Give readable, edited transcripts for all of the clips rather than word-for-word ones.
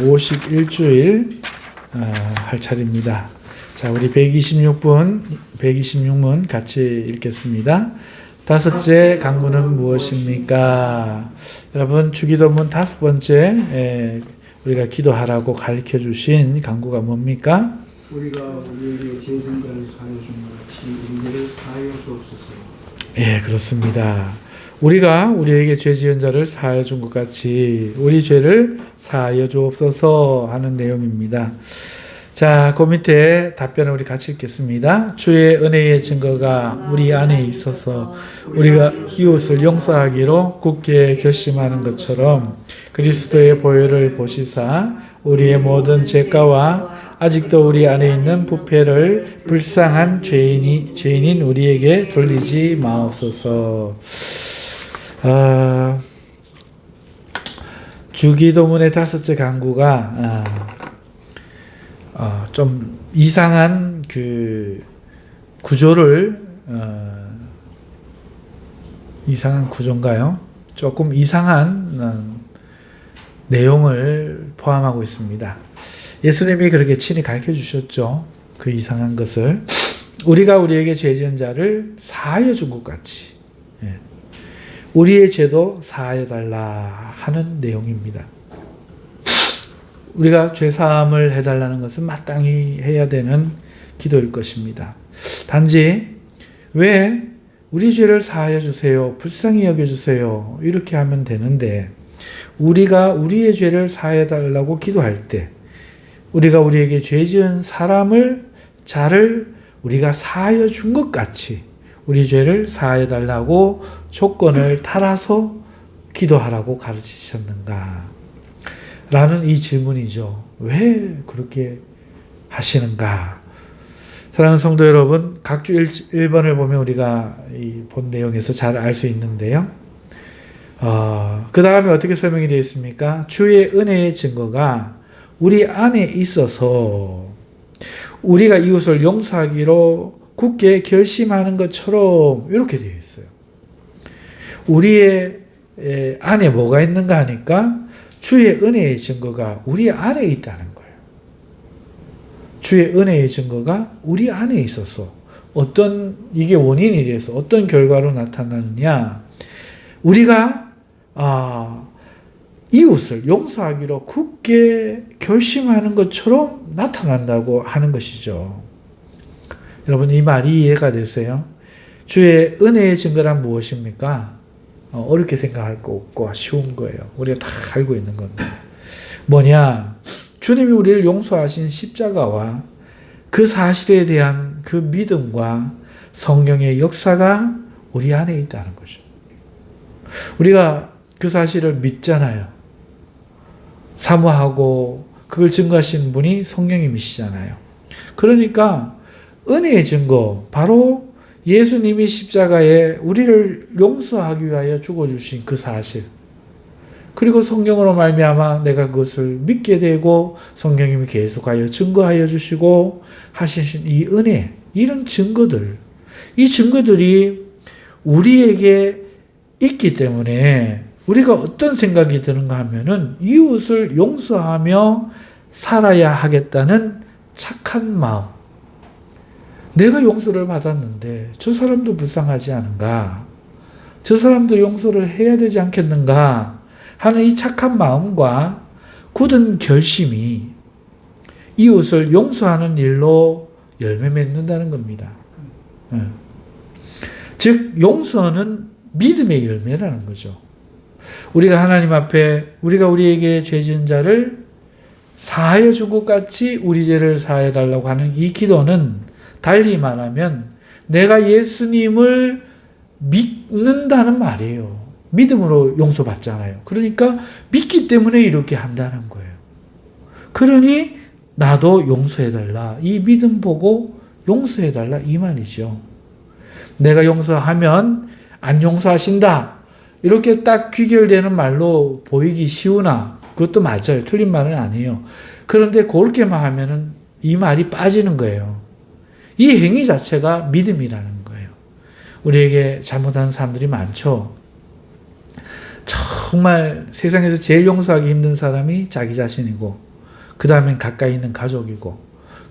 오십 일주일 할 차례입니다. 자, 우리 126문 같이 읽겠습니다. 다섯째 강구는 무엇입니까? 여러분, 주기도문 5번째 우리가 기도하라고 가르쳐 주신 강구가 뭡니까? 우리가 우리에게 죄진자를 사하여 준 같이 우리를 사하여 주옵소서. 예, 그렇습니다. 우리가 우리에게 죄 지은 자를 사하여 준 것 같이 우리 죄를 사하여 주옵소서 하는 내용입니다. 자, 그 밑에 답변을 우리 같이 읽겠습니다. 주의 은혜의 증거가 우리 안에 있어서 우리가 이웃을 용서하기로 굳게 결심하는 것처럼 그리스도의 보혈을 보시사 우리의 모든 죄가와 아직도 우리 안에 있는 부패를 불쌍한 죄인인 우리에게 돌리지 마옵소서. 주기도문의 5째 강구가 좀 이상한 그 구조를 이상한 구조인가요? 조금 이상한 내용을 포함하고 있습니다. 예수님이 그렇게 친히 가르쳐 주셨죠. 그 이상한 것을 우리가 우리에게 죄 지은 자를 사하여 준 것 같이 우리의 죄도 사하여 달라 하는 내용입니다. 우리가 죄 사함을 해달라는 것은 마땅히 해야 되는 기도일 것입니다. 단지 왜 우리 죄를 사하여 주세요, 불쌍히 여겨주세요 이렇게 하면 되는데 우리가 우리의 죄를 사하여 달라고 기도할 때 우리가 우리에게 죄 지은 자를 우리가 사하여 준 것 같이 우리 죄를 사하여 달라고 조건을 따라서 기도하라고 가르치셨는가? 라는 이 질문이죠. 왜 그렇게 하시는가? 사랑하는 성도 여러분, 각주 1번을 보면 우리가 이 본 내용에서 잘 알 수 있는데요. 그 다음에 어떻게 설명이 되어 있습니까? 주의 은혜의 증거가 우리 안에 있어서 우리가 이웃을 용서하기로 굳게 결심하는 것처럼 이렇게 되어 있어요. 우리의 안에 뭐가 있는가 하니까 주의 은혜의 증거가 우리 안에 있다는 거예요. 주의 은혜의 증거가 우리 안에 있어서 이게 원인이 돼서 어떤 결과로 나타나느냐? 우리가 이웃을 용서하기로 굳게 결심하는 것처럼 나타난다고 하는 것이죠. 여러분, 이 말이 이해가 되세요? 주의 은혜의 증거란 무엇입니까? 어렵게 생각할 거 없고 쉬운 거예요. 우리가 다 알고 있는 건데. 뭐냐? 주님이 우리를 용서하신 십자가와 그 사실에 대한 그 믿음과 성령의 역사가 우리 안에 있다는 거죠. 우리가 그 사실을 믿잖아요. 사모하고 그걸 증거하신 분이 성령님이시잖아요. 그러니까 은혜의 증거, 바로 예수님이 십자가에 우리를 용서하기 위하여 죽어주신 그 사실, 그리고 성령으로 말미암아 내가 그것을 믿게 되고 성령님이 계속하여 증거하여 주시고 하시신 이 은혜, 이런 증거들, 이 증거들이 우리에게 있기 때문에 우리가 어떤 생각이 드는가 하면은 이웃을 용서하며 살아야 하겠다는 착한 마음, 내가 용서를 받았는데 저 사람도 불쌍하지 않은가? 저 사람도 용서를 해야 되지 않겠는가? 하는 이 착한 마음과 굳은 결심이 이웃을 용서하는 일로 열매 맺는다는 겁니다. 즉 용서는 믿음의 열매라는 거죠. 우리가 하나님 앞에 우리가 우리에게 죄 지은 자를 사하여 준 것 같이 우리 죄를 사하여 달라고 하는 이 기도는 달리 말하면 내가 예수님을 믿는다는 말이에요. 믿음으로 용서받잖아요. 그러니까 믿기 때문에 이렇게 한다는 거예요. 그러니 나도 용서해달라. 이 믿음 보고 용서해달라 이 말이죠. 내가 용서하면 안 용서하신다. 이렇게 딱 귀결되는 말로 보이기 쉬우나 그것도 맞아요. 틀린 말은 아니에요. 그런데 그렇게만 하면은 이 말이 빠지는 거예요. 이 행위 자체가 믿음이라는 거예요. 우리에게 잘못하는 사람들이 많죠. 정말 세상에서 제일 용서하기 힘든 사람이 자기 자신이고 그 다음엔 가까이 있는 가족이고,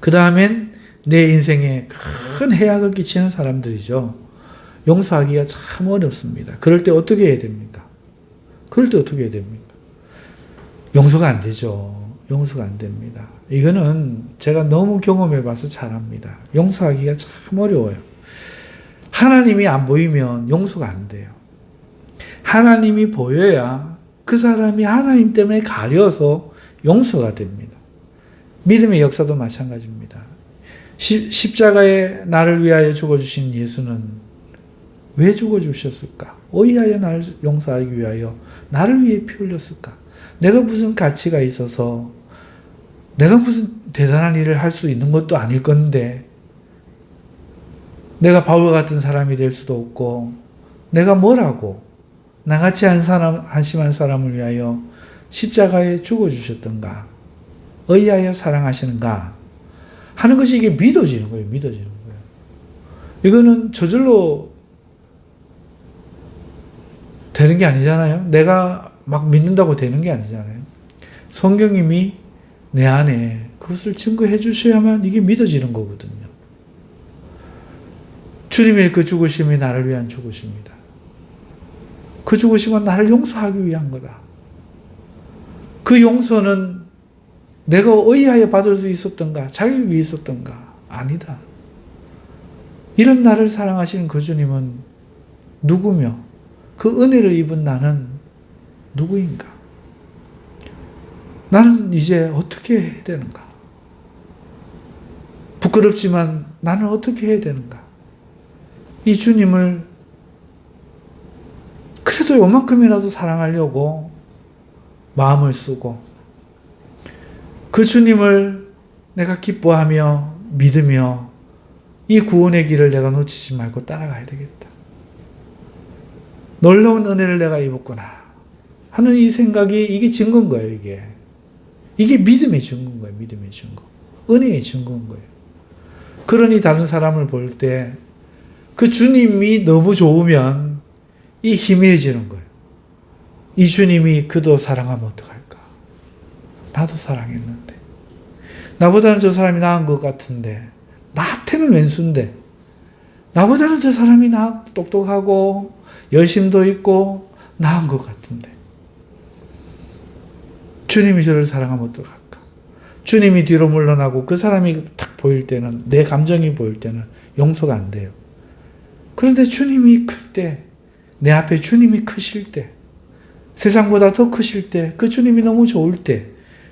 그 다음엔 내 인생에 큰 해악을 끼치는 사람들이죠. 용서하기가 참 어렵습니다. 그럴 때 어떻게 해야 됩니까? 그럴 때 어떻게 해야 됩니까? 용서가 안 되죠. 용서가 안 됩니다. 이거는 제가 너무 경험해 봐서 잘 압니다. 용서하기가 참 어려워요. 하나님이 안 보이면 용서가 안 돼요. 하나님이 보여야 그 사람이 하나님 때문에 가려서 용서가 됩니다. 믿음의 역사도 마찬가지입니다. 십자가에 나를 위하여 죽어주신 예수는 왜 죽어주셨을까? 어이하여 나를 용서하기 위하여 나를 위해 피 흘렸을까? 내가 무슨 가치가 있어서 내가 무슨 대단한 일을 할 수 있는 것도 아닐 건데 내가 바울 같은 사람이 될 수도 없고 내가 뭐라고 나같이 한심한 사람을 위하여 십자가에 죽어주셨던가 어이하여 사랑하시는가 하는 것이 이게 믿어지는 거예요. 믿어지는 거예요. 이거는 저절로 되는 게 아니잖아요. 내가 막 믿는다고 되는 게 아니잖아요. 성경님이 내 안에 그것을 증거해 주셔야만 이게 믿어지는 거거든요. 주님의 그 죽으심이 나를 위한 죽으심이다. 그 죽으심은 나를 용서하기 위한 거다. 그 용서는 내가 의하여 받을 수 있었던가 자격이 있었던가 아니다. 이런 나를 사랑하시는 그 주님은 누구며 그 은혜를 입은 나는 누구인가? 나는 이제 어떻게 해야 되는가? 부끄럽지만 나는 어떻게 해야 되는가? 이 주님을 그래도 요만큼이라도 사랑하려고 마음을 쓰고 그 주님을 내가 기뻐하며 믿으며 이 구원의 길을 내가 놓치지 말고 따라가야 되겠다. 놀라운 은혜를 내가 입었구나 하는 이 생각이 이게 증거인 거예요. 이게 믿음의 증거인 거예요. 믿음의 증거. 은혜의 증거인 거예요. 그러니 다른 사람을 볼 때 그 주님이 너무 좋으면 이 희미해지는 거예요. 이 주님이 그도 사랑하면 어떡할까? 나도 사랑했는데. 나보다는 저 사람이 나은 것 같은데. 나한테는 왼수인데. 나보다는 저 사람이 똑똑하고 열심도 있고 나은 것 같은데. 주님이 저를 사랑하면 어떡할까? 주님이 뒤로 물러나고 그 사람이 딱 보일 때는 내 감정이 보일 때는 용서가 안 돼요. 그런데 주님이 클 때, 내 앞에 주님이 크실 때, 세상보다 더 크실 때, 그 주님이 너무 좋을 때,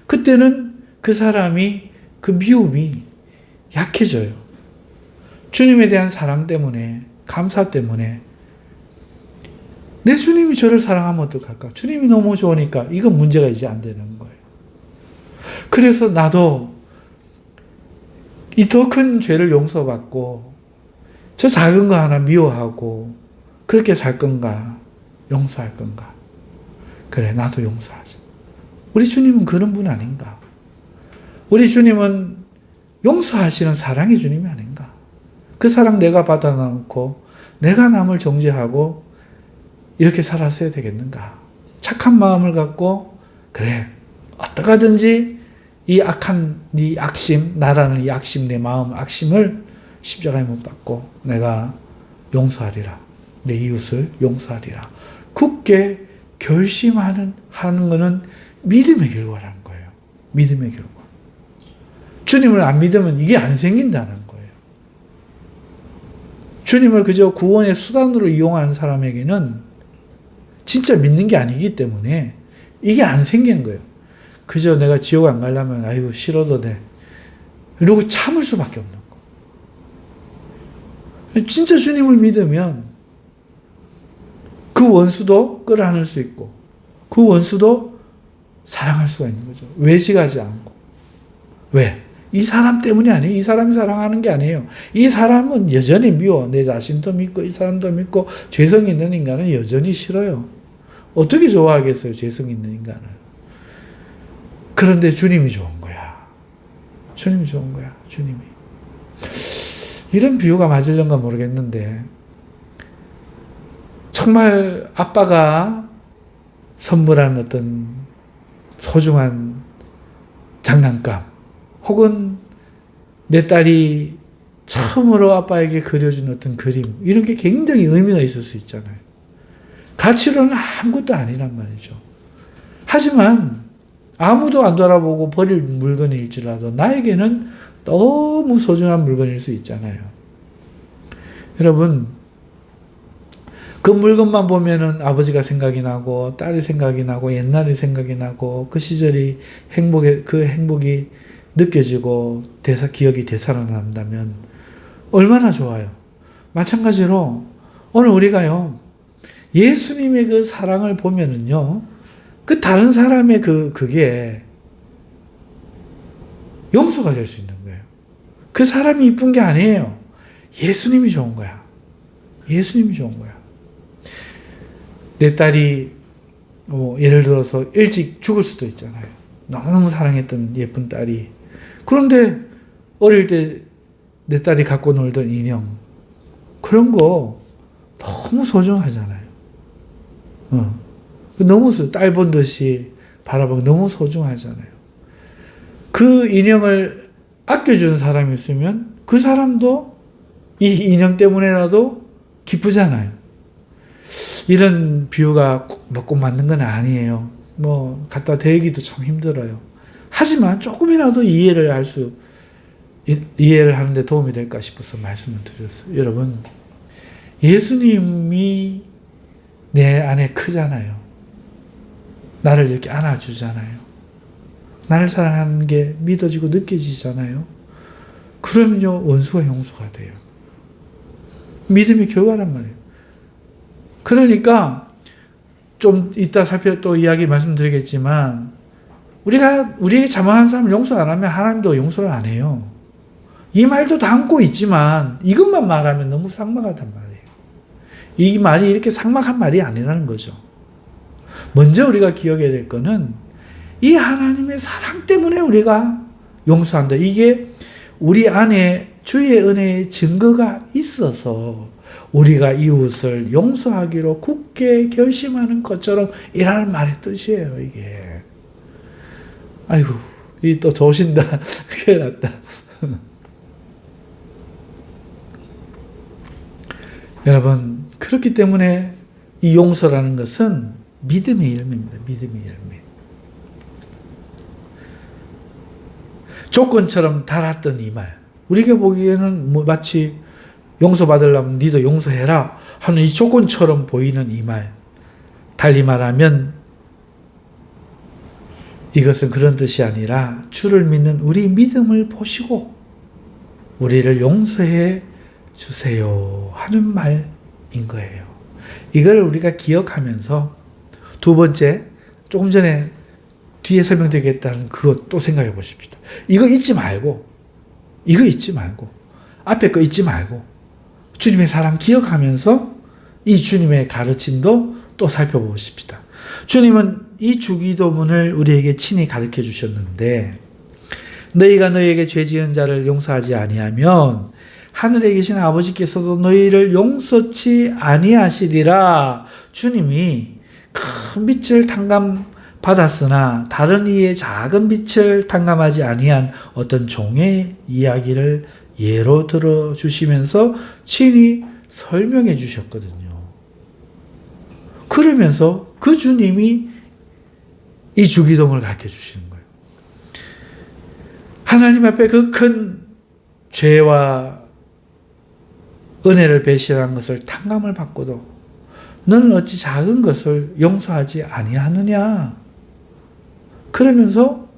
그때는 그 사람이 그 미움이 약해져요. 주님에 대한 사랑 때문에, 감사 때문에 내 주님이 저를 사랑하면 어떡할까? 주님이 너무 좋으니까 이건 문제가 이제 안 되는 거예요. 그래서 나도 이 더 큰 죄를 용서받고 저 작은 거 하나 미워하고 그렇게 살 건가? 용서할 건가? 그래, 나도 용서하자. 우리 주님은 그런 분 아닌가? 우리 주님은 용서하시는 사랑의 주님이 아닌가? 그 사랑 내가 받아놓고 내가 남을 정죄하고 이렇게 살았어야 되겠는가? 착한 마음을 갖고 그래, 어떡하든지 이 악한 네 악심, 나라는 이 악심, 내 마음 악심을 십자가에 못 박고 내가 용서하리라. 내 이웃을 용서하리라. 굳게 결심하는 거는 믿음의 결과라는 거예요. 믿음의 결과. 주님을 안 믿으면 이게 안 생긴다는 거예요. 주님을 그저 구원의 수단으로 이용하는 사람에게는 진짜 믿는 게 아니기 때문에 이게 안 생기는 거예요. 그저 내가 지옥 안 가려면 아이고 싫어도 돼. 이러고 참을 수밖에 없는 거예요. 진짜 주님을 믿으면 그 원수도 끌어안을 수 있고 그 원수도 사랑할 수가 있는 거죠. 외식하지 않고. 왜? 이 사람 때문이 아니에요. 이 사람이 사랑하는 게 아니에요. 이 사람은 여전히 미워. 내 자신도 믿고 이 사람도 믿고 죄성 있는 인간은 여전히 싫어요. 어떻게 좋아하겠어요? 죄성 있는 인간을. 그런데 주님이 좋은 거야. 주님이 좋은 거야. 주님이. 이런 비유가 맞을런가 모르겠는데 정말 아빠가 선물한 어떤 소중한 장난감, 혹은 내 딸이 처음으로 아빠에게 그려준 어떤 그림, 이런 게 굉장히 의미가 있을 수 있잖아요. 가치로는 아무것도 아니란 말이죠. 하지만 아무도 안 돌아보고 버릴 물건일지라도 나에게는 너무 소중한 물건일 수 있잖아요. 여러분, 그 물건만 보면은 아버지가 생각이 나고 딸이 생각이 나고 옛날이 생각이 나고 그 시절이 그 행복이 느껴지고 기억이 되살아난다면 얼마나 좋아요. 마찬가지로 오늘 우리가요, 예수님의 그 사랑을 보면은요, 그 다른 사람의 그게 용서가 될 수 있는 거예요. 그 사람이 이쁜 게 아니에요. 예수님이 좋은 거야. 예수님이 좋은 거야. 내 딸이 예를 들어서 일찍 죽을 수도 있잖아요. 너무너무 사랑했던 예쁜 딸이. 그런데 어릴 때 내 딸이 갖고 놀던 인형, 그런 거 너무 소중하잖아요. 너무 딸 본 듯이 바라보고 너무 소중하잖아요. 그 인형을 아껴주는 사람이 있으면 그 사람도 이 인형 때문에라도 기쁘잖아요. 이런 비유가 꼭 맞는 건 아니에요. 갖다 대기도 참 힘들어요. 하지만 조금이라도 이해를 하는데 도움이 될까 싶어서 말씀을 드렸어요. 여러분, 예수님이 내 안에 크잖아요. 나를 이렇게 안아주잖아요. 나를 사랑하는 게 믿어지고 느껴지잖아요. 그러면요, 원수가 용서가 돼요. 믿음의 결과란 말이에요. 그러니까 좀 이따 또 이야기 말씀드리겠지만, 우리에게 자만한 사람을 용서 안 하면 하나님도 용서를 안 해요. 이 말도 담고 있지만 이것만 말하면 너무 삭막하단 말이에요. 이 말이 이렇게 삭막한 말이 아니라는 거죠. 먼저 우리가 기억해야 될 거는 이 하나님의 사랑 때문에 우리가 용서한다. 이게 우리 안에 주의 은혜의 증거가 있어서 우리가 이웃을 용서하기로 굳게 결심하는 것처럼 이라는 말의 뜻이에요, 이게. 아이고, 이 또 조신다. 큰일 났다. 여러분, 그렇기 때문에 이 용서라는 것은 믿음의 열매입니다. 믿음의 열매. 조건처럼 달았던 이 말. 우리가 보기에는 마치 용서받으려면 니도 용서해라 하는 이 조건처럼 보이는 이 말. 달리 말하면 이것은 그런 뜻이 아니라 주를 믿는 우리 믿음을 보시고 우리를 용서해 주세요 하는 말인 거예요. 이걸 우리가 기억하면서 두 번째, 조금 전에 뒤에 설명드리겠다는 그것 또 생각해 보십시다. 이거 잊지 말고 앞에 거 잊지 말고 주님의 사랑 기억하면서 이 주님의 가르침도 또 살펴보십시다. 주님은 이 주기도문을 우리에게 친히 가르쳐 주셨는데, 너희가 너희에게 죄 지은 자를 용서하지 아니하면 하늘에 계신 아버지께서도 너희를 용서치 아니하시리라. 주님이 큰 빛을 탕감받았으나 다른 이의 작은 빛을 탕감하지 아니한 어떤 종의 이야기를 예로 들어주시면서 친히 설명해 주셨거든요. 그러면서 그 주님이 이 주기도문을 가르쳐 주시는 거예요. 하나님 앞에 그 큰 죄와 은혜를 배신한 것을 탕감을 받고도 너는 어찌 작은 것을 용서하지 아니하느냐. 그러면서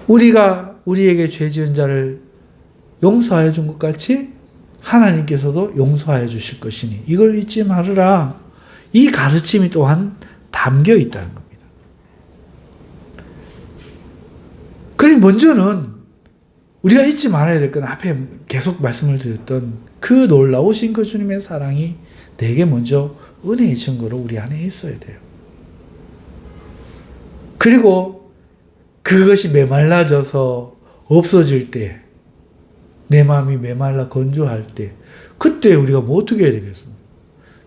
우리가 우리에게 죄 지은 자를 용서하여 준 것 같이 하나님께서도 용서하여 주실 것이니 이걸 잊지 말으라. 이 가르침이 또한 담겨 있다는 겁니다. 그러니 먼저는 우리가 잊지 말아야 될 건 앞에 계속 말씀을 드렸던 그 놀라우신 그 주님의 사랑이 내게 먼저 은혜의 증거로 우리 안에 있어야 돼요. 그리고 그것이 메말라져서 없어질 때, 내 마음이 메말라 건조할 때, 그때 우리가 뭐 어떻게 해야 되겠습니까?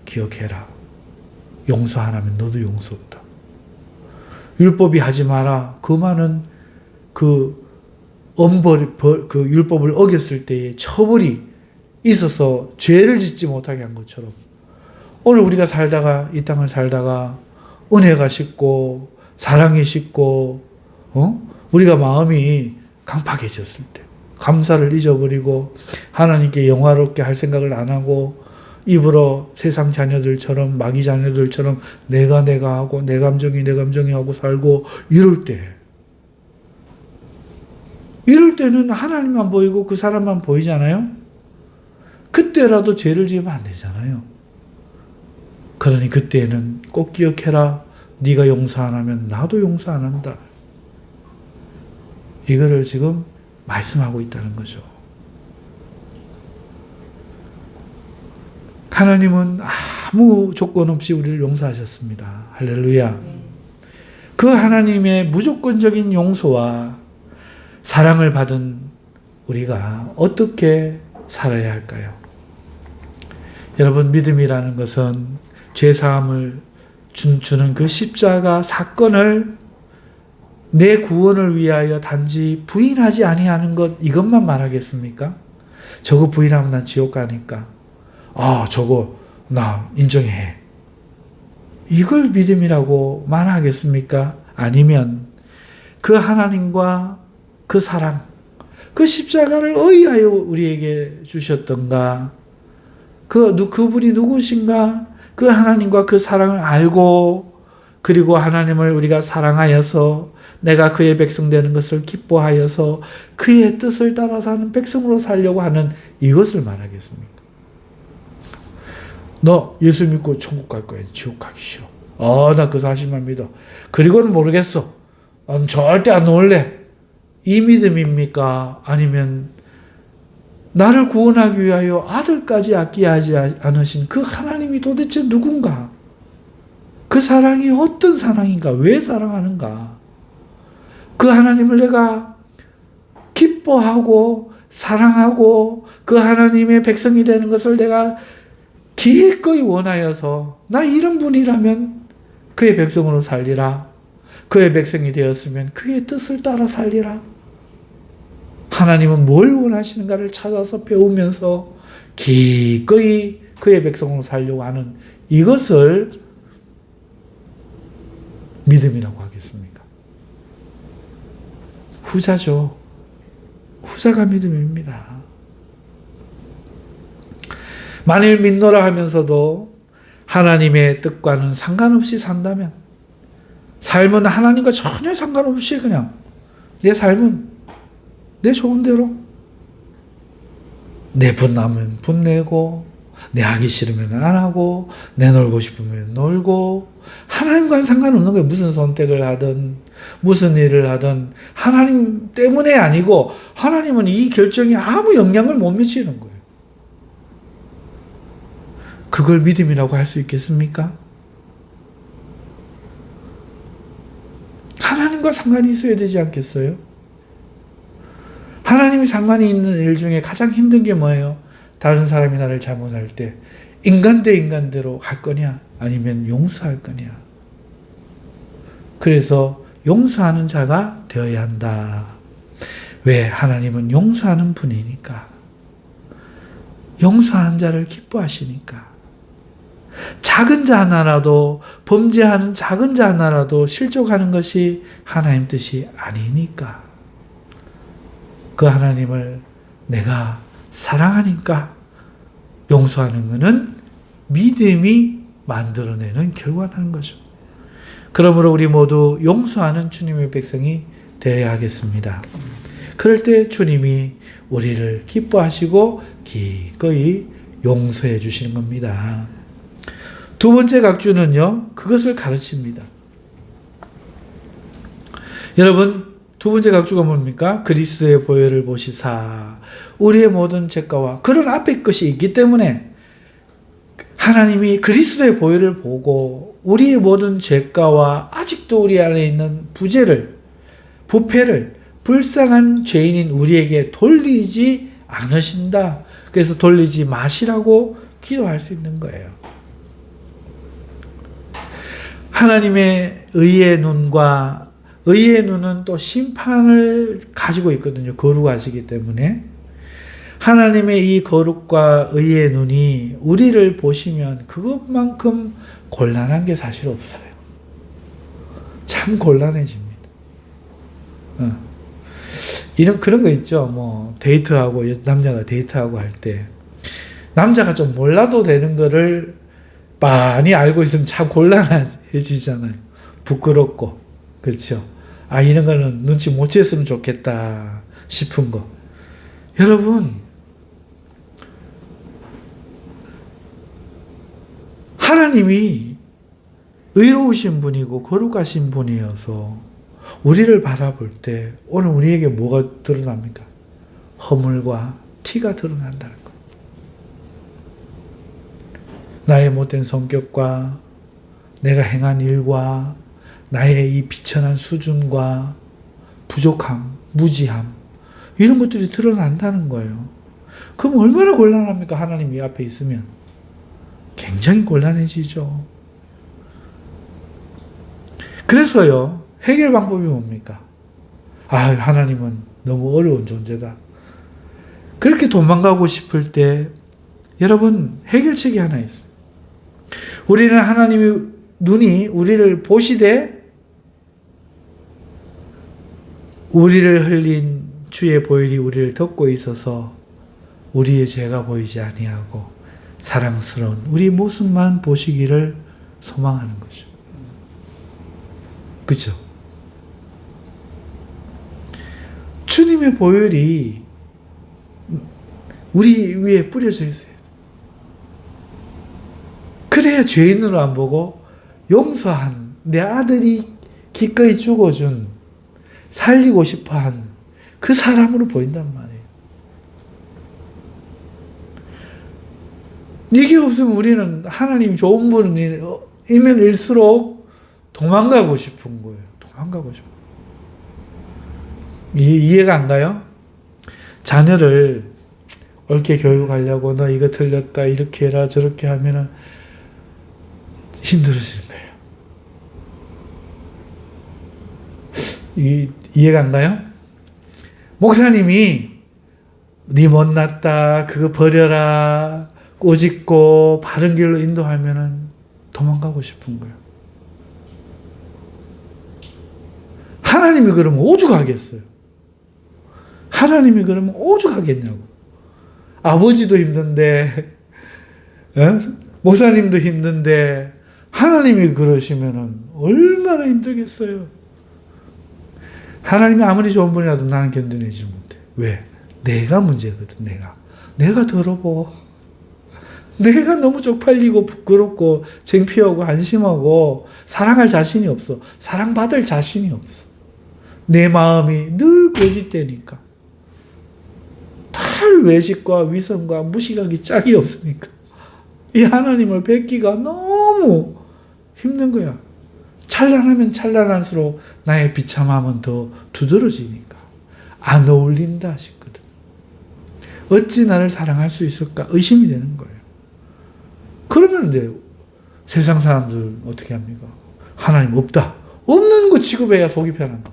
기억해라. 용서 안 하면 너도 용서 없다. 율법이 하지 마라. 그 말은 그 그 율법을 어겼을 때의 처벌이 있어서 죄를 짓지 못하게 한 것처럼 오늘 우리가 살다가 이 땅을 살다가 은혜가 식고 사랑이 식고 우리가 마음이 강팍해졌을 때 감사를 잊어버리고 하나님께 영화롭게 할 생각을 안 하고 입으로 세상 자녀들처럼 마귀 자녀들처럼 내가 하고 내 감정이 하고 살고 이럴 때는 하나님만 보이고 그 사람만 보이잖아요. 그때라도 죄를 지으면 안 되잖아요. 그러니 그때는 꼭 기억해라. 네가 용서 안 하면 나도 용서 안 한다. 이거를 지금 말씀하고 있다는 거죠. 하나님은 아무 조건 없이 우리를 용서하셨습니다. 할렐루야. 그 하나님의 무조건적인 용서와 사랑을 받은 우리가 어떻게 살아야 할까요? 여러분, 믿음이라는 것은 죄사함을 주는 그 십자가 사건을 내 구원을 위하여 단지 부인하지 아니하는 것, 이것만 말하겠습니까? 저거 부인하면 난 지옥 가니까 저거 나 인정해. 이걸 믿음이라고 말하겠습니까? 아니면 그 하나님과 그 사랑, 그 십자가를 의하여 우리에게 주셨던가, 그분이 누구신가, 그 하나님과 그 사랑을 알고, 그리고 하나님을 우리가 사랑하여서 내가 그의 백성 되는 것을 기뻐하여서 그의 뜻을 따라 사는 백성으로 살려고 하는 이것을 말하겠습니까? 너 예수 믿고 천국 갈 거야, 지옥 가기 싫어. 나 그 사실만 믿어. 그리고는 모르겠어. 난 절대 안 놓을래. 이 믿음입니까? 아니면 나를 구원하기 위하여 아들까지 아끼하지 않으신 그 하나님이 도대체 누군가? 그 사랑이 어떤 사랑인가? 왜 사랑하는가? 그 하나님을 내가 기뻐하고 사랑하고 그 하나님의 백성이 되는 것을 내가 기꺼이 원하여서 나 이런 분이라면 그의 백성으로 살리라. 그의 백성이 되었으면 그의 뜻을 따라 살리라. 하나님은 뭘 원하시는가를 찾아서 배우면서 기꺼이 그의 백성으로 살려고 하는 이것을 믿음이라고 하겠습니까? 후자죠. 후자가 믿음입니다. 만일 믿노라 하면서도 하나님의 뜻과는 상관없이 산다면, 삶은 하나님과 전혀 상관없이 그냥 내 삶은 내 좋은 대로, 내 분나면 분내고, 내 하기 싫으면 안 하고, 내 놀고 싶으면 놀고, 하나님과는 상관없는 거예요. 무슨 선택을 하든 무슨 일을 하든 하나님 때문에 아니고, 하나님은 이 결정에 아무 영향을 못 미치는 거예요. 그걸 믿음이라고 할 수 있겠습니까? 하나님과 상관이 있어야 되지 않겠어요? 하나님이 상관이 있는 일 중에 가장 힘든 게 뭐예요? 다른 사람이 나를 잘못할 때 인간 대 인간대로 할 거냐, 아니면 용서할 거냐. 그래서 용서하는 자가 되어야 한다. 왜? 하나님은 용서하는 분이니까. 용서하는 자를 기뻐하시니까. 작은 자 하나라도, 범죄하는 작은 자 하나라도 실족하는 것이 하나님 뜻이 아니니까. 그 하나님을 내가 사랑하니까 용서하는 것은 믿음이 만들어내는 결과라는 거죠. 그러므로 우리 모두 용서하는 주님의 백성이 되어야 하겠습니다. 그럴 때 주님이 우리를 기뻐하시고 기꺼이 용서해 주시는 겁니다. 두 번째 각주는요, 그것을 가르칩니다. 여러분, 두 번째 각주가 뭡니까? 그리스도의 보혈을 보시사 우리의 모든 죄가와, 그런 앞에 것이 있기 때문에 하나님이 그리스도의 보혈을 보고 우리의 모든 죄가와 아직도 우리 안에 있는 부패를 불쌍한 죄인인 우리에게 돌리지 않으신다. 그래서 돌리지 마시라고 기도할 수 있는 거예요. 하나님의 의의 눈과 의의 눈은 또 심판을 가지고 있거든요. 거룩하시기 때문에. 하나님의 이 거룩과 의의 눈이 우리를 보시면 그것만큼 곤란한 게 사실 없어요. 참 곤란해집니다. 그런 거 있죠. 뭐, 데이트하고, 남자가 데이트하고 할 때, 남자가 좀 몰라도 되는 거를 많이 알고 있으면 참 곤란해지잖아요. 부끄럽고. 그렇죠. 아, 이런 거는 눈치 못 챘으면 좋겠다 싶은 거. 여러분, 하나님이 의로우신 분이고 거룩하신 분이어서 우리를 바라볼 때 오늘 우리에게 뭐가 드러납니까? 허물과 티가 드러난다는 거. 나의 못된 성격과 내가 행한 일과 나의 이 비천한 수준과 부족함, 무지함 이런 것들이 드러난다는 거예요. 그럼 얼마나 곤란합니까? 하나님이 앞에 있으면. 굉장히 곤란해지죠. 그래서요, 해결 방법이 뭡니까? 아, 하나님은 너무 어려운 존재다. 그렇게 도망가고 싶을 때, 여러분, 해결책이 하나 있어요. 우리는 하나님의 눈이 우리를 보시되, 우리를 흘린 주의 보혈이 우리를 덮고 있어서 우리의 죄가 보이지 아니하고 사랑스러운 우리 모습만 보시기를 소망하는 거죠. 그죠? 주님의 보혈이 우리 위에 뿌려져 있어요. 그래야 죄인으로 안 보고 용서한 내 아들이 기꺼이 죽어준 살리고 싶어한 그 사람으로 보인단 말이에요. 이게 없으면 우리는 하나님 좋은 분이면 일수록 도망가고 싶은 거예요. 도망가고 싶은 거예요. 이해가 안 가요? 자녀를 옳게 교육하려고 너 이거 틀렸다 이렇게 해라 저렇게 하면은 힘들어지는 거예요. 이해가 안 가요? 목사님이 네 못났다 그거 버려라 꼬집고 바른 길로 인도하면은 도망가고 싶은 거예요. 하나님이 그러면 오죽하겠어요. 하나님이 그러면 오죽하겠냐고. 아버지도 힘든데 목사님도 힘든데 하나님이 그러시면은 얼마나 힘들겠어요. 하나님이 아무리 좋은 분이라도 나는 견뎌내지 못해. 왜? 내가 문제거든. 내가 더러워. 내가 너무 쪽팔리고 부끄럽고 창피하고 한심하고 사랑할 자신이 없어. 사랑받을 자신이 없어. 내 마음이 늘 고집되니까. 탈 외식과 위선과 무시각이 짝이 없으니까. 이 하나님을 뵙기가 너무 힘든 거야. 찬란하면 찬란할수록 나의 비참함은 더 두드러지니까. 안 어울린다 싶거든. 어찌 나를 사랑할 수 있을까? 의심이 되는 거예요. 그러면 이제 세상 사람들 어떻게 합니까? 하나님 없다. 없는 거 취급해야 속이 편한 거.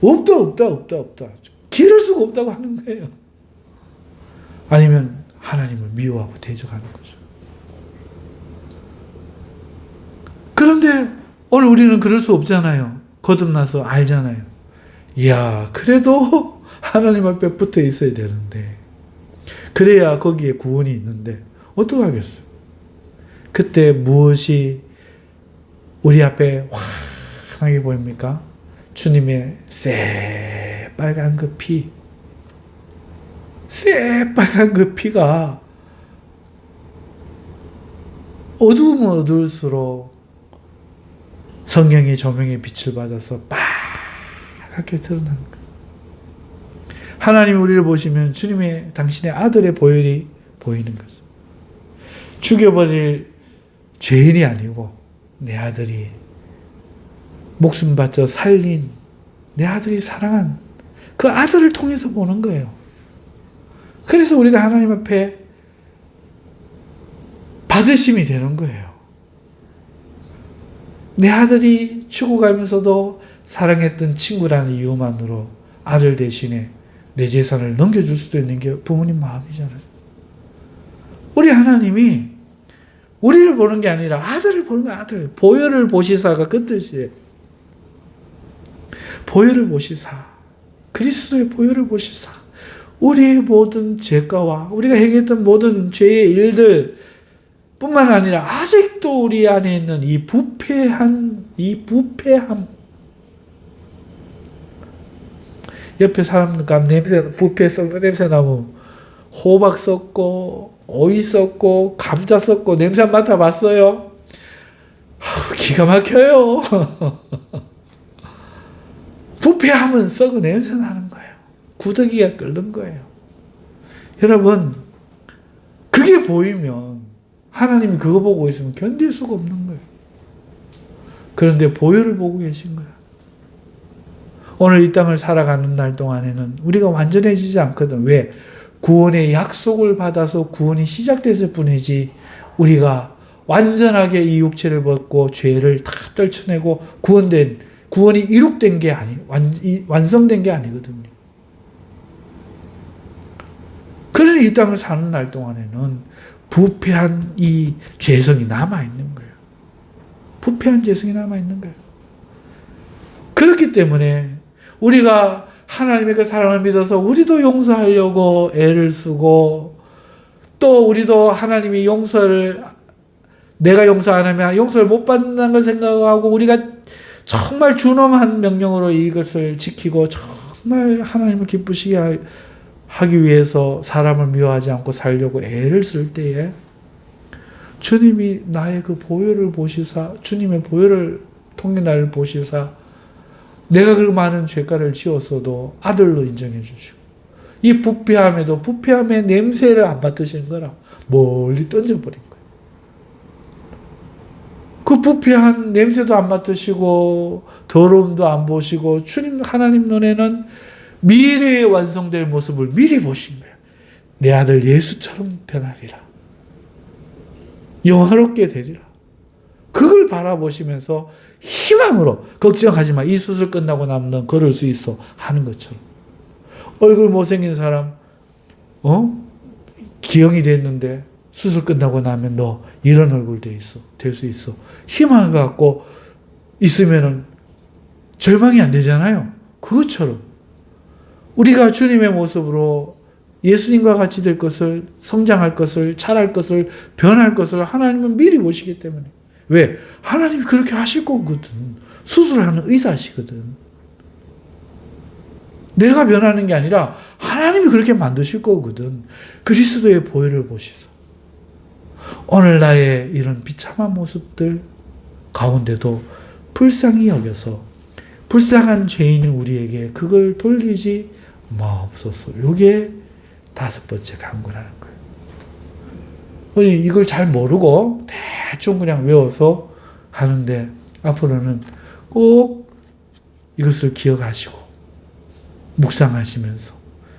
없다. 기를 수가 없다고 하는 거예요. 아니면 하나님을 미워하고 대적하는 거죠. 그런데 오늘 우리는 그럴 수 없잖아요. 거듭나서 알잖아요. 이야, 그래도 하나님 앞에 붙어 있어야 되는데 그래야 거기에 구원이 있는데 어떡하겠어요? 그때 무엇이 우리 앞에 환하게 보입니까? 주님의 새빨간 그 피, 새빨간 그 피가 어두우면 어두울수록 성령의 조명의 빛을 받아서 빨갛게 드러나는 거예요. 하나님 우리를 보시면 주님의 당신의 아들의 보혈이 보이는 거죠. 죽여버릴 죄인이 아니고 내 아들이 목숨 바쳐 살린 내 아들이 사랑한 그 아들을 통해서 보는 거예요. 그래서 우리가 하나님 앞에 받으심이 되는 거예요. 내 아들이 죽어가면서도 사랑했던 친구라는 이유만으로 아들 대신에 내 재산을 넘겨줄 수도 있는 게 부모님 마음이잖아요. 우리 하나님이 우리를 보는 게 아니라 아들을 보는 거야. 아들. 보혈을 보시사가 그 뜻이에요. 보혈을 보시사. 그리스도의 보혈을 보시사. 우리의 모든 죄가와 우리가 행했던 모든 죄의 일들 뿐만 아니라 아직도 우리 안에 있는 이 부패함. 옆에 사람과 부패 썩는 냄새 나면 호박 썩고 오이 썩고 감자 썩고 냄새 안 맡아봤어요? 기가 막혀요. 부패하면 썩은 냄새 나는 거예요. 구더기가 끓는 거예요. 여러분, 그게 보이면 하나님이 그거 보고 있으면 견딜 수가 없는 거예요. 그런데 보혈을 보고 계신 거예요. 오늘 이 땅을 살아가는 날 동안에는 우리가 완전해지지 않거든. 왜? 구원의 약속을 받아서 구원이 시작됐을 뿐이지 우리가 완전하게 이 육체를 벗고 죄를 다 떨쳐내고 구원이 이룩된 게 완성된 게 아니거든요. 그러니 이 땅을 사는 날 동안에는 부패한 이 죄성이 남아있는 거예요. 부패한 죄성이 남아있는 거예요. 그렇기 때문에 우리가 하나님의 그 사랑을 믿어서 우리도 용서하려고 애를 쓰고 또 우리도 하나님이 내가 용서 안 하면 용서를 못 받는다는 걸 생각하고 우리가 정말 준엄한 명령으로 이것을 지키고 정말 하나님을 기쁘시게 하기 위해서 사람을 미워하지 않고 살려고 애를 쓸 때에 주님이 나의 그 보혈을 보시사 주님의 보혈을 통해 나를 보시사 내가 그 많은 죄가를 지었어도 아들로 인정해 주시고 이 부패함에도 부패함의 냄새를 안 맡으시는 거라 멀리 던져버린 거예요. 그 부패한 냄새도 안 맡으시고 더러움도 안 보시고 주님 하나님 눈에는 미래에 완성될 모습을 미리 보신 거예요. 내 아들 예수처럼 변하리라. 영화롭게 되리라. 그걸 바라보시면서 희망으로 걱정하지 마. 이 수술 끝나고 나면 넌 걸을 수 있어. 하는 것처럼. 얼굴 못생긴 사람 기형이 됐는데 수술 끝나고 나면 너 이런 얼굴 될 수 있어. 희망을 갖고 있으면은 절망이 안 되잖아요. 그것처럼 우리가 주님의 모습으로 예수님과 같이 될 것을 성장할 것을 자랄 것을 변할 것을 하나님은 미리 보시기 때문에 왜? 하나님이 그렇게 하실 거거든. 수술하는 의사시거든. 내가 변하는 게 아니라 하나님이 그렇게 만드실 거거든. 그리스도의 보혈을 보시소. 오늘 나의 이런 비참한 모습들 가운데도 불쌍히 여겨서 불쌍한 죄인인 우리에게 그걸 돌리지 마옵소서. 이게 5번째 간구라는 거예요. 우리 이걸 잘 모르고 대충 그냥 외워서 하는데 앞으로는 꼭 이것을 기억하시고 묵상하시면서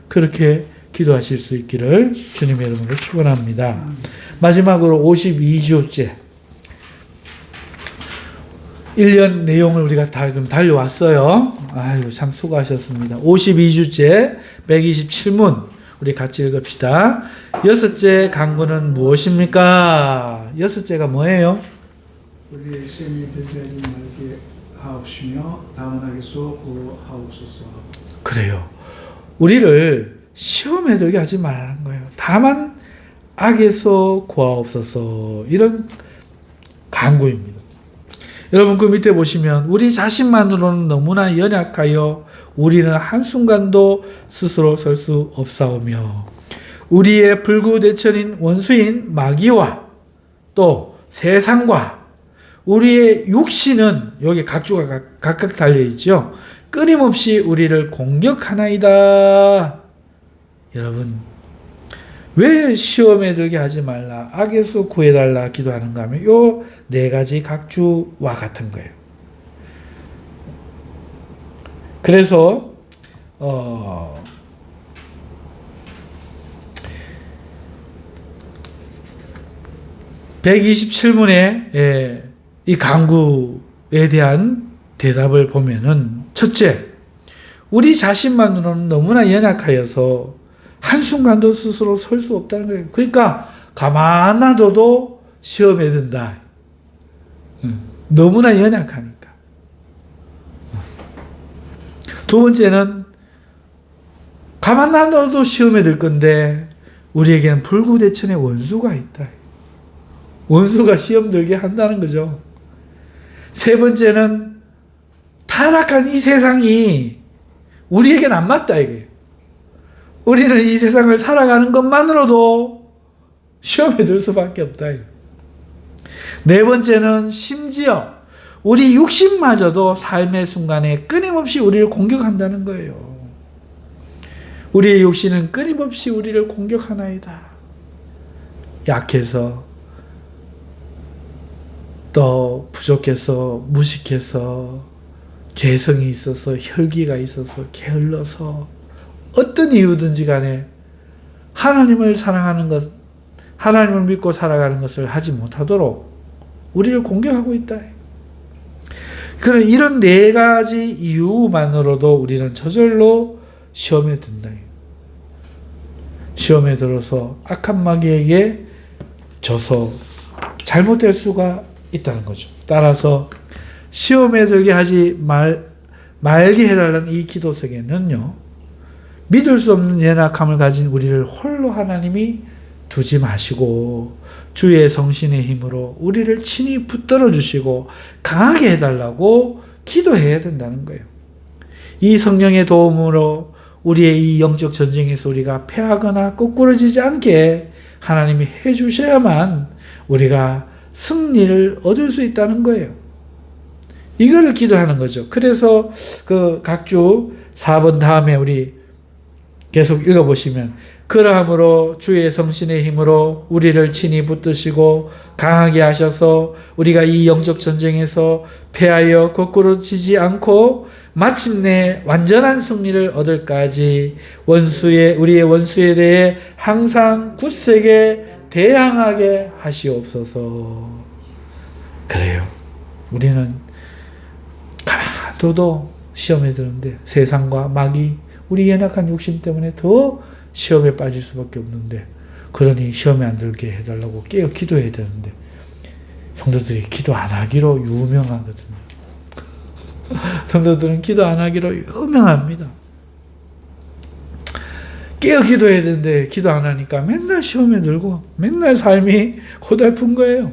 그렇게 기도하실 수 있기를 주님의 이름으로 축원합니다. 마지막으로 52주째 1년 내용을 우리가 다 지금 달려왔어요. 아이고 참 수고하셨습니다. 52주째 127문 우리 같이 읽읍시다. 6째 간구는 무엇입니까? 6째가 뭐예요? 우리의 시험이 들게 하지 말게 하옵시며 다만 악에서 구하옵소서. 그래요. 우리를 시험에 들게 하지 말라는 거예요. 다만 악에서 구하옵소서. 이런 간구입니다. 여러분 그 밑에 보시면 우리 자신만으로는 너무나 연약하여 우리는 한순간도 스스로 설 수 없사오며 우리의 불구대천인 원수인 마귀와 또 세상과 우리의 육신은 여기 각주가 각각 달려있죠. 끊임없이 우리를 공격하나이다. 여러분 왜 시험에 들게 하지 말라 악에서 구해달라 기도하는가 하면 요 4가지 각주와 같은 거예요. 그래서 127문의 이 간구의 대한 대답을 보면은, 첫째, 우리 자신만으로는 너무나 연약하여서 한순간도 스스로 설 수 없다는 거예요. 그러니까 가만 놔둬도 시험에 든다. 너무나 연약하니까. 두 번째는 가만 놔둬도 시험에 들 건데 우리에게는 불구대천의 원수가 있다. 원수가 시험 들게 한다는 거죠. 세 번째는 타락한 이 세상이 우리에게는 안 맞다 이게. 우리는 이 세상을 살아가는 것만으로도 시험에 들 수밖에 없다. 네 번째는 심지어 우리 육신마저도 삶의 순간에 끊임없이 우리를 공격한다는 거예요. 우리의 육신은 끊임없이 우리를 공격하나이다. 약해서, 또 부족해서, 무식해서, 죄성이 있어서, 혈기가 있어서, 게을러서, 어떤 이유든지 간에 하나님을 사랑하는 것, 하나님을 믿고 살아가는 것을 하지 못하도록 우리를 공격하고 있다. 그런 이런 네 가지 이유만으로도 우리는 저절로 시험에 든다. 시험에 들어서 악한 마귀에게 져서 잘못될 수가 있다는 거죠. 따라서 시험에 들게 하지 말게 해달라는 이 기도 속에는요, 믿을 수 없는 연약함을 가진 우리를 홀로 하나님이 두지 마시고 주의 성신의 힘으로 우리를 친히 붙들어 주시고 강하게 해달라고 기도해야 된다는 거예요. 이 성령의 도움으로 우리의 이 영적 전쟁에서 우리가 패하거나 거꾸러지지 않게 하나님이 해주셔야만 우리가 승리를 얻을 수 있다는 거예요. 이거를 기도하는 거죠. 그래서 그 각주 4번 다음에 우리 계속 읽어보시면, 그러함으로 주의 성신의 힘으로 우리를 친히 붙드시고 강하게 하셔서 우리가 이 영적 전쟁에서 패하여 거꾸로지지 않고 마침내 완전한 승리를 얻을까지 우리의 원수에 대해 항상 굳세게 대항하게 하시옵소서. 그래요. 우리는 가만 둬도 시험에 드는데 세상과 마귀, 우리 연약한 욕심 때문에 더 시험에 빠질 수밖에 없는데, 그러니 시험에 안 들게 해달라고 깨어 기도해야 되는데 성도들이 기도 안 하기로 유명하거든요. 성도들은 기도 안 하기로 유명합니다. 깨어 기도해야 되는데 기도 안 하니까 맨날 시험에 들고 맨날 삶이 고달픈 거예요.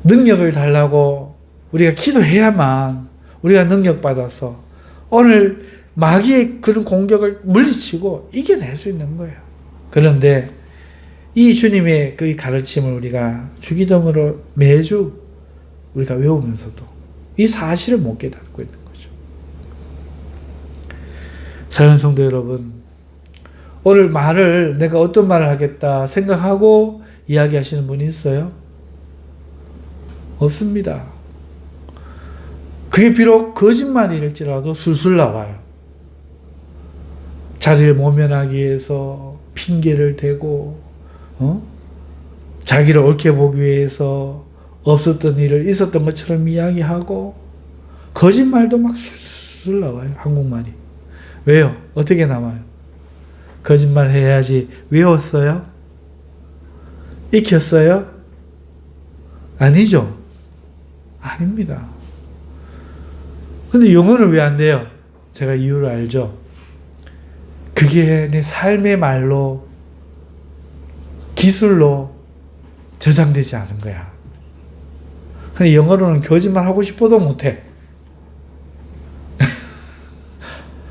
능력을 달라고 우리가 기도해야만 우리가 능력받아서 오늘 마귀의 그런 공격을 물리치고 이겨낼 수 있는 거예요. 그런데 이 주님의 그 가르침을 우리가 주기도문으로 매주 우리가 외우면서도 이 사실을 못 깨닫고 있는 거죠. 사랑하는 성도 여러분, 오늘 내가 어떤 말을 하겠다 생각하고 이야기하시는 분이 있어요? 없습니다. 그게 비록 거짓말일지라도 술술 나와요. 자리를 모면하기 위해서 핑계를 대고, 자기를 옳게 보기 위해서 없었던 일을 있었던 것처럼 이야기하고, 거짓말도 막 술술 나와요. 한국말이. 왜요? 어떻게 나와요? 거짓말 해야지 외웠어요? 익혔어요? 아니죠. 아닙니다. 근데 영어는 왜 안 돼요? 제가 이유를 알죠. 그게 내 삶의 말로, 기술로 저장되지 않은 거야. 근데 영어로는 거짓말 하고 싶어도 못해.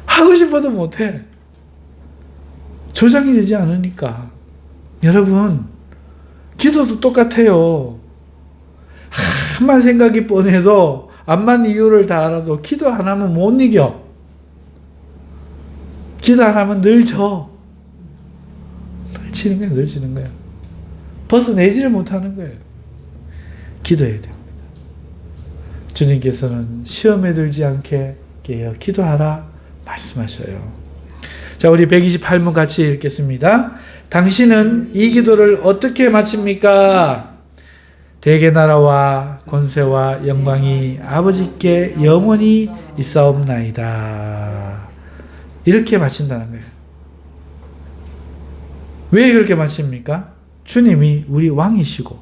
하고 싶어도 못해. 저장이 되지 않으니까. 여러분, 기도도 똑같아요. 한만 생각이 뻔해도 암만 이유를 다 알아도 기도 안 하면 못 이겨. 기도 안 하면 늘 져. 늘 지는 거야, 늘 지는 거야. 벗어내지를 못하는 거예요. 기도해야 됩니다. 주님께서는 시험에 들지 않게 깨어 기도하라 말씀하셔요. 자, 우리 128문 같이 읽겠습니다. 당신은 이 기도를 어떻게 마칩니까? 대개 나라와 권세와 영광이 아버지께 영원히 있사옵나이다. 이렇게 마친다는 거예요. 왜 그렇게 마십니까? 주님이 우리 왕이시고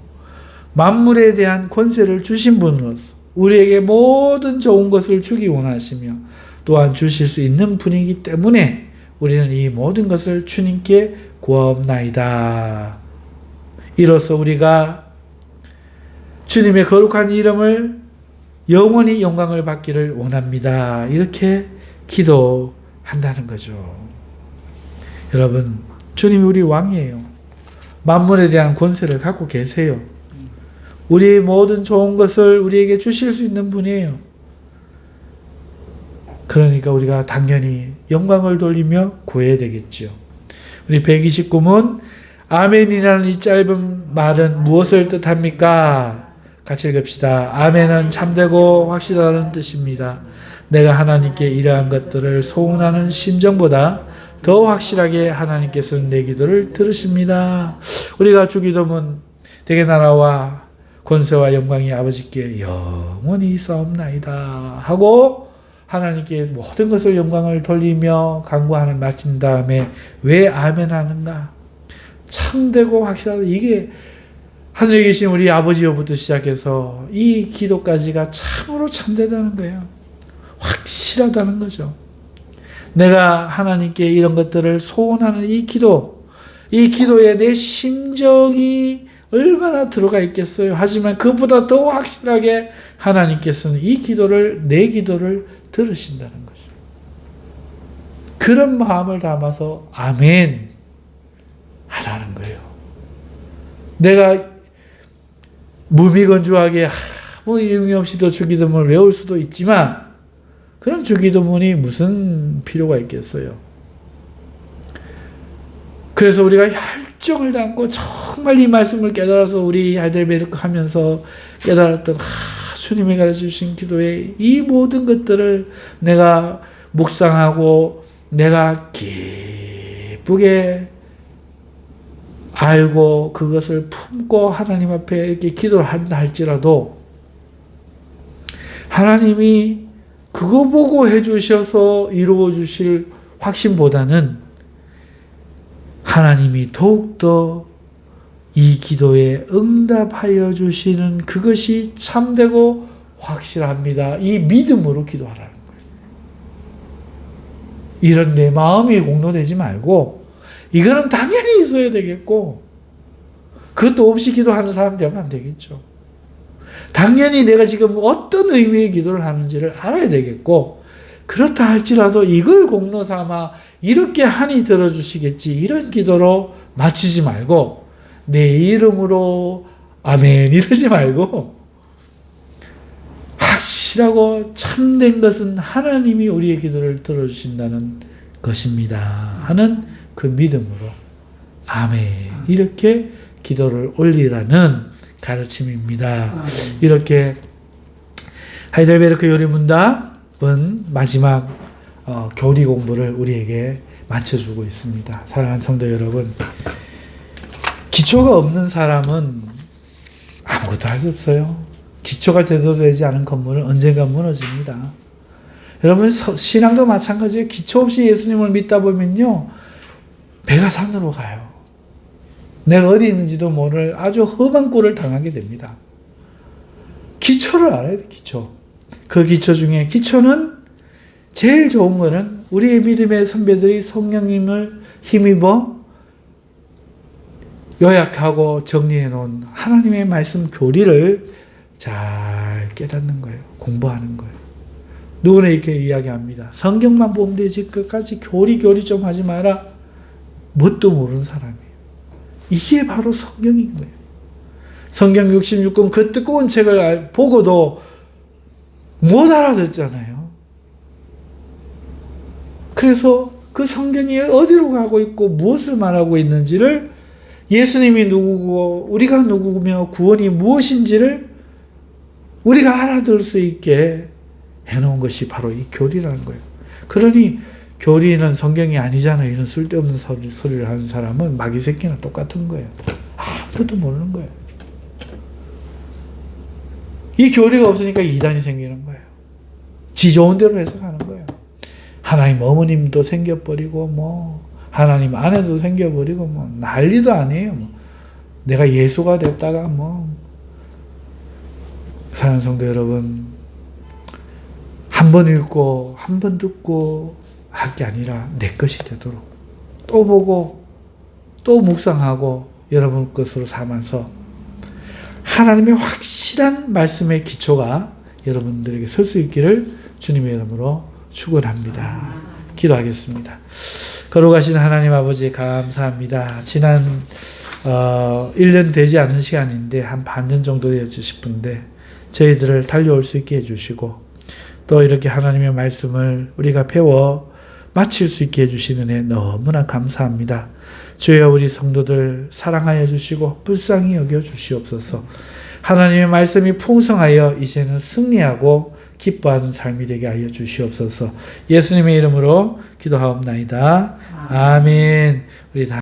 만물에 대한 권세를 주신 분으로서 우리에게 모든 좋은 것을 주기 원하시며 또한 주실 수 있는 분이기 때문에 우리는 이 모든 것을 주님께 구하옵나이다. 이로써 우리가 주님의 거룩한 이름을 영원히 영광을 받기를 원합니다. 이렇게 기도한다는 거죠. 여러분, 주님이 우리 왕이에요. 만물에 대한 권세를 갖고 계세요. 우리의 모든 좋은 것을 우리에게 주실 수 있는 분이에요. 그러니까 우리가 당연히 영광을 돌리며 구해야 되겠죠. 우리 129문 아멘이라는 이 짧은 말은 무엇을 뜻합니까? 같이 읽읍시다. 아멘은 참되고 확실하다는 뜻입니다. 내가 하나님께 이러한 것들을 소원하는 심정보다 더 확실하게 하나님께서는 내 기도를 들으십니다. 우리가 주기도문 대개 나라와 권세와 영광이 아버지께 영원히 있사옵나이다 하고 하나님께 모든 것을 영광을 돌리며 간구하는 마친 다음에 왜 아멘 하는가? 참되고 확실하다. 이게 하늘에 계신 우리 아버지로부터 시작해서 이 기도까지가 참으로 참되다는 거예요. 확실하다는 거죠. 내가 하나님께 이런 것들을 소원하는 이 기도에 내 심정이 얼마나 들어가 있겠어요. 하지만 그보다 더 확실하게 하나님께서는 내 기도를 들으신다는 거죠. 그런 마음을 담아서 아멘 하라는 거예요. 내가 무미건조하게 아무 의미 없이도 주기도문을 외울 수도 있지만 그럼 주기도문이 무슨 필요가 있겠어요? 그래서 우리가 열정을 담고 정말 이 말씀을 깨달아서 우리 하이델베르크 하면서 깨달았던 주님이 가르쳐주신 기도에 이 모든 것들을 내가 묵상하고 내가 기쁘게 알고 그것을 품고 하나님 앞에 이렇게 기도를 한다 할지라도 하나님이 그거 보고 해주셔서 이루어 주실 확신보다는 하나님이 더욱더 이 기도에 응답하여 주시는 그것이 참되고 확실합니다. 이 믿음으로 기도하라는 거예요. 이런 내 마음이 공로되지 말고 이거는 당연히 있어야 되겠고 그것도 없이 기도하는 사람 되면 안 되겠죠. 당연히 내가 지금 어떤 의미의 기도를 하는지를 알아야 되겠고 그렇다 할지라도 이걸 공로 삼아 이렇게 하니 들어주시겠지 이런 기도로 마치지 말고 내 이름으로 아멘 이러지 말고 확실하고 참된 것은 하나님이 우리의 기도를 들어주신다는 것입니다 하는 그 믿음으로 아멘 이렇게 기도를 올리라는 가르침입니다. 이렇게 하이델베르크 요리문답은 마지막 교리 공부를 우리에게 맞춰주고 있습니다. 사랑하는 성도 여러분, 기초가 없는 사람은 아무것도 할 수 없어요. 기초가 제대로 되지 않은 건물은 언젠가 무너집니다. 여러분 신앙도 마찬가지예요. 기초 없이 예수님을 믿다 보면요 배가 산으로 가요. 내가 어디 있는지도 모를 아주 험한 꼴을 당하게 됩니다. 기초를 알아야 돼, 기초. 그 기초 중에 기초는 제일 좋은 거는 우리의 믿음의 선배들이 성령님을 힘입어 요약하고 정리해 놓은 하나님의 말씀 교리를 잘 깨닫는 거예요. 공부하는 거예요. 누구는 이렇게 이야기합니다. 성경만 보면 되지 끝까지 교리 좀 하지 마라. 뭣도 모르는 사람이에요. 이게 바로 성경인 거예요. 성경 66권 그 뜨거운 책을 보고도 못 알아듣잖아요. 그래서 그 성경이 어디로 가고 있고 무엇을 말하고 있는지를 예수님이 누구고 우리가 누구며 구원이 무엇인지를 우리가 알아들 수 있게 해놓은 것이 바로 이 교리라는 거예요. 그러니 교리는 성경이 아니잖아요. 이런 쓸데없는 소리를 하는 사람은 마귀 새끼나 똑같은 거예요. 아무것도 모르는 거예요. 이 교리가 없으니까 이단이 생기는 거예요. 지 좋은 대로 해석하는 거예요. 하나님 어머님도 생겨버리고 뭐 하나님 아내도 생겨버리고 뭐 난리도 아니에요. 뭐. 내가 예수가 됐다가 뭐 사랑하는 성도 여러분, 한 번 읽고 한 번 듣고 할 게 아니라 내 것이 되도록 또 보고 또 묵상하고 여러분 것으로 삼아서 하나님의 확실한 말씀의 기초가 여러분들에게 설 수 있기를 주님의 이름으로 축원합니다. 기도하겠습니다. 거룩하신 하나님 아버지 감사합니다. 지난 1년 되지 않은 시간인데 한 반년 정도 되었지 싶은데 저희들을 달려올 수 있게 해주시고 또 이렇게 하나님의 말씀을 우리가 배워 마칠 수 있게 해주시는 애 너무나 감사합니다. 주여 우리 성도들 사랑하여 주시고 불쌍히 여겨 주시옵소서. 하나님의 말씀이 풍성하여 이제는 승리하고 기뻐하는 삶이 되게 하여 주시옵소서. 예수님의 이름으로 기도하옵나이다. 아멘. 우리 다